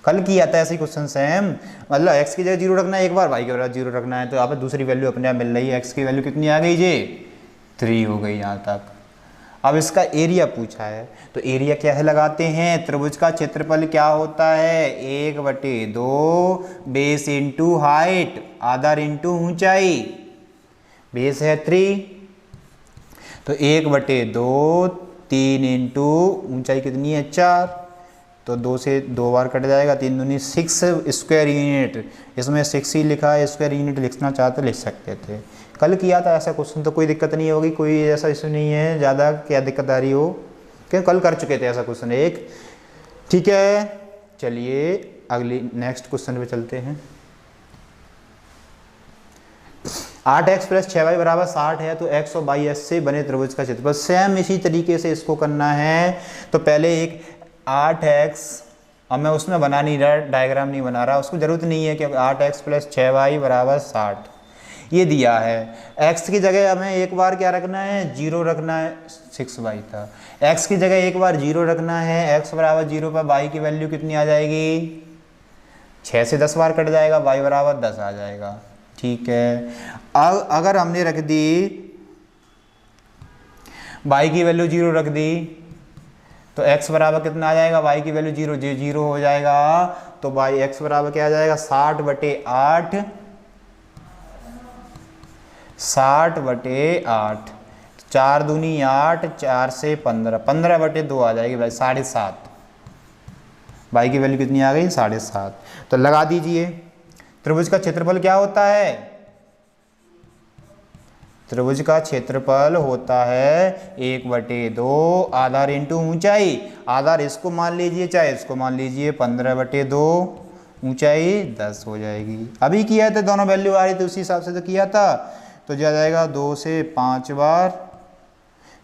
Speaker 1: कल किया था ऐसे क्वेश्चन सेम, मतलब एक्स की जगह जीरो रखना है एक बार, वाई की जगह जीरो रखना है, तो यहाँ पे दूसरी वैल्यू अपने आप मिल रही है। एक्स की वैल्यू कितनी आ गई जी, 3 हो गई यहाँ तक। अब इसका एरिया पूछा है, तो एरिया क्या है लगाते हैं, त्रिभुज का क्षेत्रफल क्या होता है, 1/2 बेस इंटू हाइट, आधार इंटू ऊंचाई। बेस है 3, तो 1/2, 3 इंटू ऊंचाई कितनी है 4, तो 2 से 2 बार कट जाएगा, 3 दूनी 6 स्क्वायर यूनिट, इसमें 6 ही लिखा है, स्क्वायर यूनिट लिखना चाहते लिख सकते थे। कल किया था ऐसा क्वेश्चन, तो कोई दिक्कत नहीं होगी, कोई ऐसा इशू नहीं है ज़्यादा क्या दिक्कत आ रही हो, क्योंकि कल कर चुके थे ऐसा क्वेश्चन एक। ठीक है, चलिए अगली नेक्स्ट क्वेश्चन पे चलते हैं। 8x + 6y = 60 है, तो x और y से बने त्रिभुज का क्षेत्रफल। सेम इसी तरीके से इसको करना है, तो पहले एक 8x, अब मैं उसमें बना नहीं रहा, डायग्राम नहीं बना रहा, उसको ज़रूरत नहीं है कि 8x + 6y = 60 ये दिया है। x की जगह हमें एक बार क्या रखना है, 0 रखना है, 6y था, x की जगह एक बार 0 रखना है, x = 0 पर y की वैल्यू कितनी आ जाएगी, 6 से 10 बार कट जाएगा, y = 10 आ जाएगा। ठीक है, अगर हमने रख दी y की वैल्यू 0 रख दी, तो x बराबर कितना आ जाएगा, y की वैल्यू 0, 0 हो जाएगा, तो x बराबर क्या आ जाएगा, 60/8, 60/8, 4 दूनी 8, 4 से 15, 15/2 आ जाएगी भाई, 7.5। y की वैल्यू कितनी आ गई, 7.5। तो लगा दीजिए। त्रिभुज का क्षेत्रफल क्या होता है, त्रिभुज का क्षेत्रफल होता है 1/2 आधार इंटू ऊंचाई। आधार इसको मान लीजिए चाहे इसको मान लीजिए, 15/2, ऊंचाई 10 हो जाएगी। अभी किया था, दोनों वैल्यू आ रही थी उसी हिसाब से तो किया था, तो जो आ जाएगा 2 से 5 बार,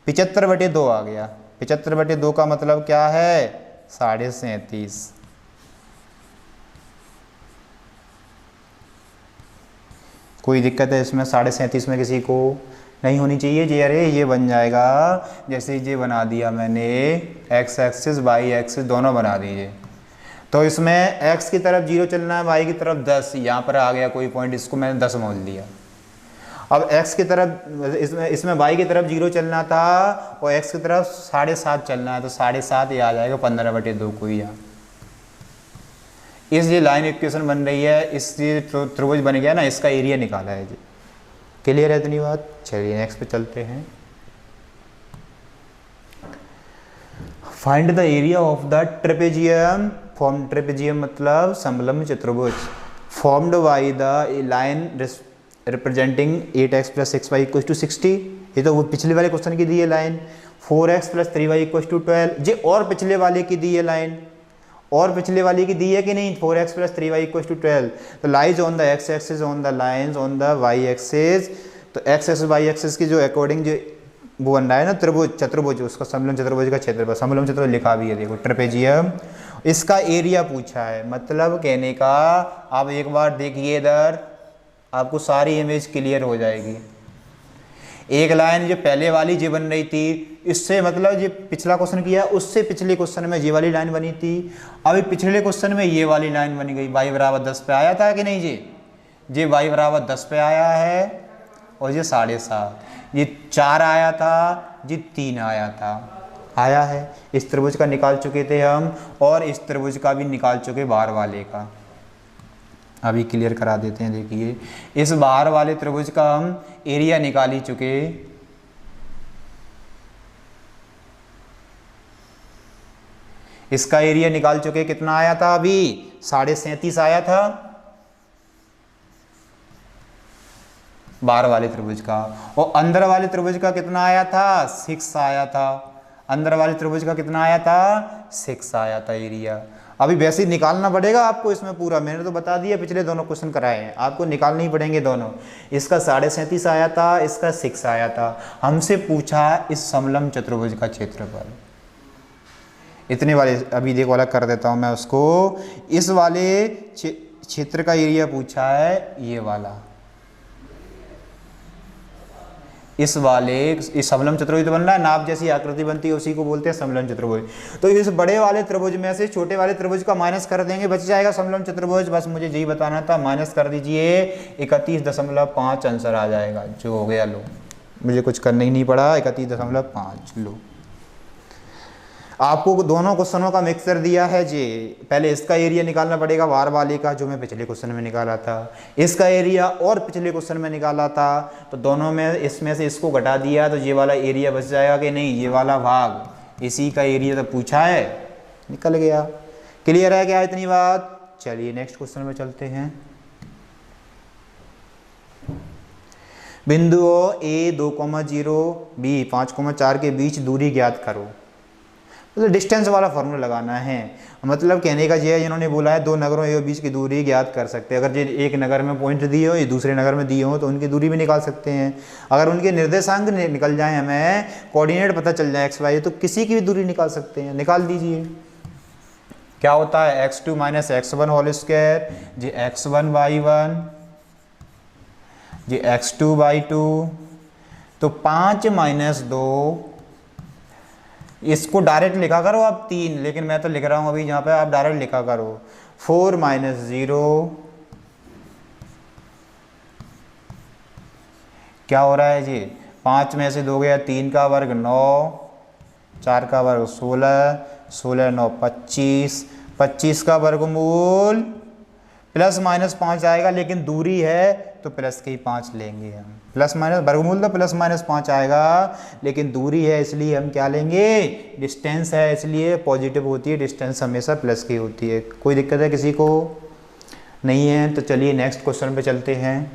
Speaker 1: 75/2 आ गया। 75/2 का मतलब क्या है, 37.5। कोई दिक्कत है इसमें, 37.5 में किसी को नहीं होनी चाहिए जी। अरे ये बन जाएगा, जैसे ये बना दिया मैंने, x एक्सिस y एक्सिस दोनों बना दीजिए, तो इसमें x की तरफ 0 चलना है, y की तरफ 10, यहाँ पर आ गया कोई पॉइंट, इसको मैंने 10 मोल दिया। अब x की तरफ, इसमें y की तरफ 0 चलना था और x की तरफ 7.5 चलना है, तो 7.5 ये आ जाएगा 15/2 को ही। इस ये लाइन इक्वेशन बन रही है, इस ये त्रिभुज बन गया ना, इसका एरिया निकाला है जी। क्लियर है इतनी बात। चलिए नेक्स्ट पे चलते हैं। Find the area of the trapezium form, trapezium मतलब समलंब चतुर्भुज, formed by the line representing 8x + 6y = 60। ये तो वो पिछले वाले क्वेश्चन की दी है लाइन। 4x + 3y = 12, जी और पिछले वाले की दी है लाइन, और पिछले वाली की दी है कि नहीं, 4x + 3y = 12। तो lies on the x axis, on the lines on the y axis, तो x एक्सिस y एक्सिस की जो अकॉर्डिंग जो वो बन रहा है ना त्रिभुज चतुर्भुज, उसका समलंब चतुर्भुज का क्षेत्रफल, समलंब चतुर्भुज लिखा भी है देखो, ट्रेपेजियम। इसका एरिया पूछा है, मतलब कहने का, आप एक बार देखिए इधर, आपको सारी इमेज क्लियर हो जाएगी। एक लाइन जो पहले वाली जो बन रही थी, इससे मतलब जो पिछला क्वेश्चन किया उससे पिछले क्वेश्चन में ये वाली लाइन बनी थी, अभी पिछले क्वेश्चन में ये वाली लाइन बनी गई। y = 10 पे आया था कि नहीं जी, ये y = 10 पे आया है, और ये 7.5, ये 4 आया था, ये 3 आया था, आया है। इस त्रिभुज का निकाल चुके थे हम, और इस त्रिभुज का भी निकाल चुके बाहर वाले का। अभी क्लियर करा देते हैं, देखिए इस बाहर वाले त्रिभुज का हम एरिया निकाल ही चुके। इसका एरिया निकाल चुके, कितना आया था अभी, 37.5 आया था बाहर वाले त्रिभुज का, और अंदर वाले त्रिभुज का कितना आया था, 6 आया था। अंदर वाले त्रिभुज का कितना आया था, 6 आया था एरिया। अभी वैसे ही निकालना पड़ेगा आपको इसमें पूरा, मैंने तो बता दिया, पिछले दोनों क्वेश्चन कराए हैं, आपको निकालने ही पड़ेंगे दोनों। इसका 37.5 आया था, इसका 6 आया था। हमसे पूछा इस समलंब चतुर्भुज का क्षेत्रफल, इतने वाले, अभी देखो वाला कर देता हूँ मैं उसको। इस वाले क्षेत्र का एरिया पूछा है, ये वाला, इस वाले इस समलंब चतुर्भुज बन रहा है, नाप जैसी आकृति बनती है उसी को बोलते हैं समलंब चतुर्भुज। तो इस बड़े वाले त्रिभुज में से छोटे वाले त्रिभुज का माइनस कर देंगे, बच जाएगा समलंब चतुर्भुज। बस मुझे यही बताना था, माइनस कर दीजिए, 31.5 आंसर आ जाएगा, जो हो गया। लो, मुझे कुछ करना ही नहीं पड़ा, 31.5। लो, आपको दोनों क्वेश्चनों का मिक्सर दिया है जी। पहले इसका एरिया निकालना पड़ेगा वार वाले का, जो मैं पिछले क्वेश्चन में निकाला था, इसका एरिया और पिछले क्वेश्चन में निकाला था। तो दोनों में इसमें से इसको घटा दिया तो ये वाला एरिया बच जाएगा कि नहीं, ये वाला भाग, इसी का एरिया तो पूछा है, निकल गया। क्लियर है क्या इतनी बात? चलिए नेक्स्ट क्वेश्चन में चलते हैं। बिंदुओं A 2,0 B 5,4 के बीच दूरी ज्ञात करो। मतलब डिस्टेंस वाला फॉर्मूला लगाना है। मतलब कहने का ये है, जिन्होंने बोला है दो नगरों के बीच की दूरी ज्ञात कर सकते हैं। अगर ये एक नगर में पॉइंट दिए हो, ये दूसरे नगर में दिए हो, तो उनकी दूरी भी निकाल सकते हैं। अगर उनके निर्देशांक निकल जाए, हमें कोऑर्डिनेट पता चल जाए x y, तो किसी की भी दूरी निकाल सकते हैं। निकाल दीजिए, क्या होता है x2 - x1 होल स्क्वायर, जी x1/1, जी x2/2, तो 5 - 2, इसको डायरेक्ट लिखा करो आप 3, लेकिन मैं तो लिख रहा हूं अभी यहाँ पे, आप डायरेक्ट लिखा करो 4 - 0, क्या हो रहा है जी, 5 में से 2 गया, 3 का वर्ग 9, 4 का वर्ग 16, 16 9 25, 25 का वर्गमूल प्लस माइनस 5 आएगा, लेकिन दूरी है तो प्लस के ही 5 लेंगे हम। प्लस माइनस वर्गमूल तो प्लस माइनस 5 आएगा, लेकिन दूरी है इसलिए हम क्या लेंगे, डिस्टेंस है इसलिए पॉजिटिव होती है, डिस्टेंस हमेशा प्लस की होती है। कोई दिक्कत है किसी को? नहीं है। तो चलिए नेक्स्ट क्वेश्चन पे चलते हैं।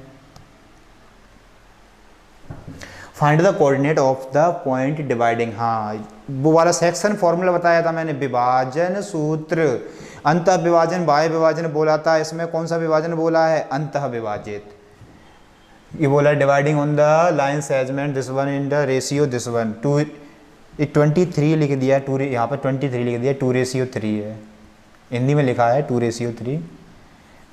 Speaker 1: Find the coordinate of the point dividing. हाँ, वो वाला सेक्शन फॉर्मूला बताया था मैंने, विभाजन सूत्र। अंतः विभाजन, बाह्य विभाजन बोला था, इसमें कौन सा विभाजन बोला है, अंतः विभाजित। ये बोला dividing on the line segment this one in the ratio this one 2, 23 लिख दिया, 2 यहाँ पर 23 लिख दिया, 2:3 है, हिंदी में लिखा है 2:3,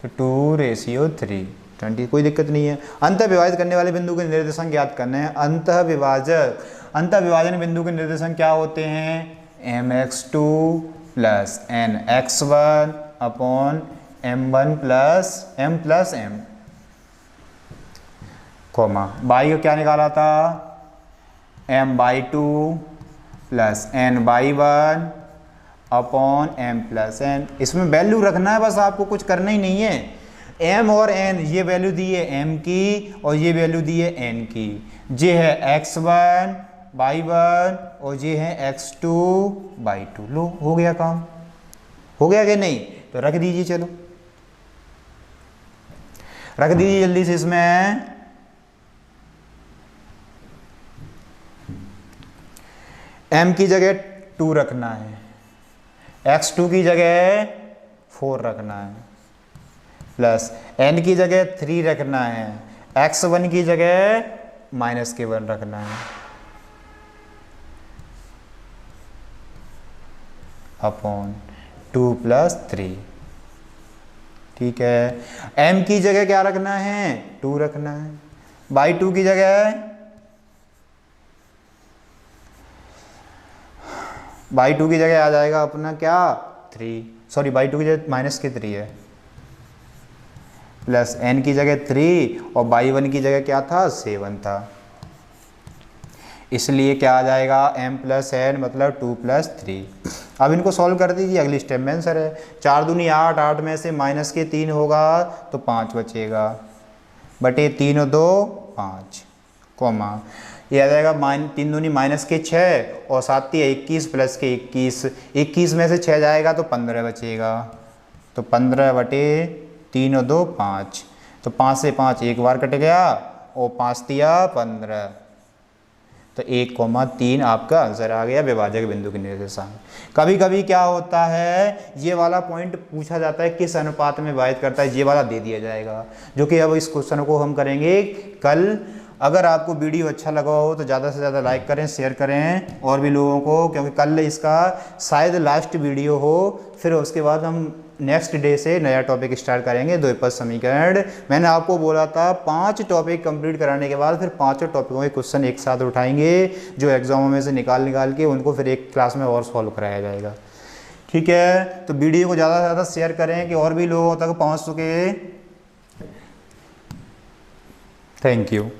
Speaker 1: तो 2:3 20, कोई दिक्कत नहीं है। अंतः विभाजित करने वाले बिंदु के निर्देशांक ज्ञात करने हैं। अंतः विभाजन बिंदु के निर्देशांक क्या होते हैं, mx2 + nx1 upon m1 + m, coma by का क्या निकाला था, m/2 + n/1 upon m + n। इसमें वैल्यू रखना है बस, आपको कुछ करना ही नहीं है। m और n, ये वैल्यू दी है m की और ये वैल्यू दी है n की। ये है x1/1 और ये है x2/2। लो, हो गया काम, हो गया कि नहीं? तो रख दीजिए, चलो रख दीजिए जल्दी से। इसमें m की जगह 2 रखना है, x2 की जगह 4 रखना है, प्लस n की जगह 3 रखना है, x1 की जगह -1 रखना है, अपॉन 2 + 3। ठीक है, m की जगह क्या रखना है, 2 रखना है, बाई 2 की जगह आ जाएगा अपना क्या, 3, सॉरी बाई 2 की जगह -3 है, प्लस n की जगह 3 और बाई 1 की जगह क्या था, 7 था। इसलिए क्या आ जाएगा, m + n मतलब 2 + 3। अब इनको सॉल्व कर दीजिए, अगली स्टेप में आंसर है। 4 दूनी 8, 8 में से -3 होगा तो 5 बचेगा, बटे 3 और 2 5, कोमा ये आ जाएगा 3 दूनी -6 और 7 × 21 + के 21, 21 में से 6 जाएगा तो 15 बचेगा, तो 15 बटे 3 और 2 5, तो 5 से 5 एक बार कट गया और 5 दिया 15, तो 1,3 आपका आंसर आ गया विभाजक बिंदु के निर्देशांक। कभी कभी क्या होता है, ये वाला पॉइंट पूछा जाता है किस अनुपात में विभाजित करता है, ये वाला दे दिया जाएगा, जो कि अब इस क्वेश्चन को हम करेंगे कल अगर आपको वीडियो अच्छा लगा हो तो ज़्यादा से ज़्यादा लाइक करें, शेयर करें और भी लोगों को, क्योंकि कल इसका शायद लास्ट वीडियो हो, फिर उसके बाद हम नेक्स्ट डे से नया टॉपिक स्टार्ट करेंगे द्विपद समीकरण। मैंने आपको बोला था 5 टॉपिक कंप्लीट कराने के बाद फिर 5 टॉपिकों के क्वेश्चन एक साथ उठाएंगे, जो एग्जामों में से निकाल के उनको फिर एक क्लास में और सॉल्व कराया जाएगा। ठीक है, तो वीडियो को ज़्यादा से ज़्यादा शेयर करें कि और भी लोगों तक पहुँच सके। Thank you.